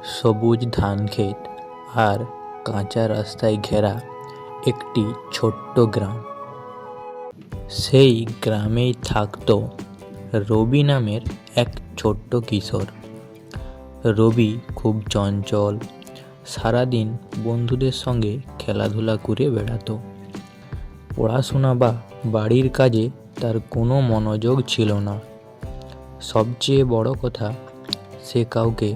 সবুজ ধানক্ষেত আর কাঁচা রাস্তায় ঘেরা একটি ছোট্ট গ্রাম। সেই গ্রামেই থাকতো রবি নামের এক ছোট্ট কিশোর। রবি খুব চঞ্চল, সারাদিন বন্ধুদের সঙ্গে খেলাধুলা করে বেড়াতো। পড়াশোনা বা বাড়ির কাজে তার কোনো মনোযোগ ছিল না। সবচেয়ে বড় কথা, সে কাউকে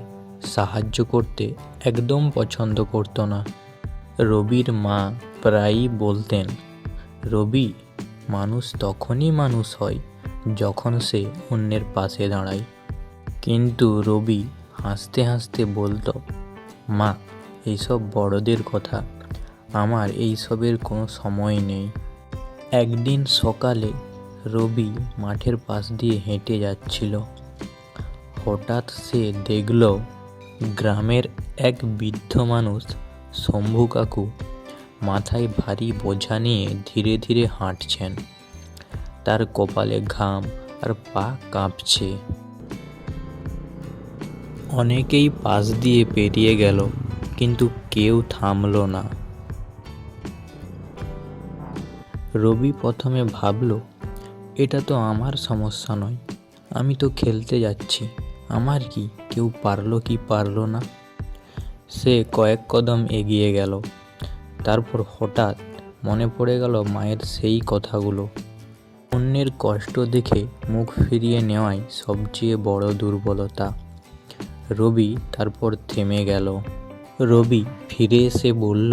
সাহায্য করতে একদম পছন্দ করতো না। রবির মা প্রায়ই বলতেন, রবি, মানুষ তখনই মানুষ হয় যখন সে অন্যের পাশে দাঁড়ায়। কিন্তু রবি হাসতে হাসতে বলতো, মা, এইসব বড়দের কথা, আমার এইসবের কোনো সময় নেই। একদিন সকালে রবি মাঠের পাশ দিয়ে হেঁটে যাচ্ছিল। হঠাৎ সে দেখল গ্রামের এক বৃদ্ধ মানুষ শম্ভু কাকু মাথায় ভারী বোঝা নিয়ে ধীরে ধীরে হাঁটছেন। তার কপালে ঘাম আর পা কাঁপছে। অনেকেই পাশ দিয়ে পেরিয়ে গেল, কিন্তু কেউ থামল না। রবি প্রথমে ভাবল, এটা তো আমার সমস্যা নয়, আমি তো খেলতে যাচ্ছি, আমার কি, কেউ পারলো কি পারলো না। সে কয়েক কদম এগিয়ে গেল। তারপর হঠাৎ মনে পড়ে গেল মায়ের সেই কথাগুলো, অন্যের কষ্ট দেখে মুখ ফিরিয়ে নেওয়াই সবচেয়ে বড় দুর্বলতা। রবি তারপর থেমে গেল। রবি ফিরে এসে বলল,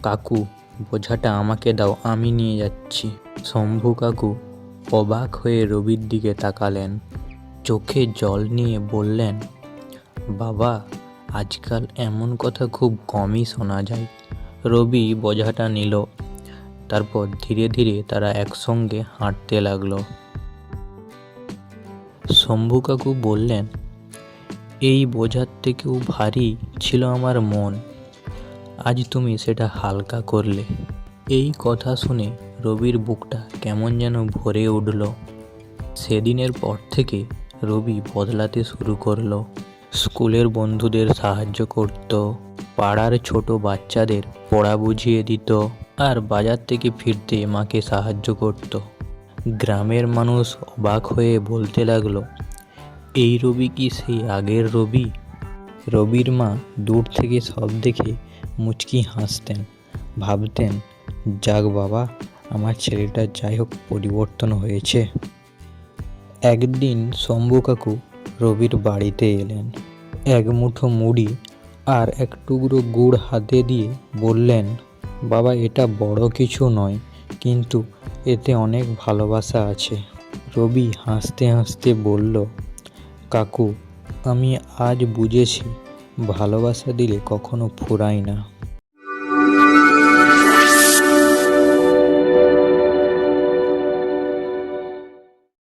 কাকু, বোঝাটা আমাকে দাও, আমি নিয়ে যাচ্ছি। শম্ভু কাকু অবাক হয়ে রবির দিকে তাকালেন, চোখে জল নিয়ে বললেন, বাবা, আজকাল এমন কথা খুব কমই শোনা যায়। রবি বোঝাটা নিল। তারপর ধীরে ধীরে তারা একসঙ্গে হাঁটতে লাগলো। শম্ভু কাকু বললেন, এই বোঝার থেকেও ভারী ছিল আমার মন, আজ তুমি সেটা হালকা করলে। এই কথা শুনে রবির বুকটা কেমন যেন ভরে উঠল। সেদিনের পর থেকে রবি বদলাতে শুরু করলো। স্কুলের বন্ধুদের সাহায্য করত, পাড়ার ছোট বাচ্চাদের পড়া বুঝিয়ে দিত, আর বাজার থেকে ফিরতে মাকে সাহায্য করত। গ্রামের মানুষ অবাক হয়ে বলতে লাগলো, এই রবি কি সেই আগের রবি? রবির মা দূর থেকে সব দেখে মুচকি হাসতেন, ভাবতেন, যাক বাবা, আমার ছেলেটা যাই হোক পরিবর্তন হয়েছে। একদিন শম্ভু কাকু রবির বাড়িতে এলেন। এক মুঠো মুড়ি আর এক টুকরো গুড় হাতে দিয়ে বললেন, বাবা, এটা বড় কিছু নয়, কিন্তু এতে অনেক ভালোবাসা আছে। রবি হাসতে হাসতে বলল, কাকু, আমি আজ বুঝেছি, ভালোবাসা দিলে কখনো ফুরায় না।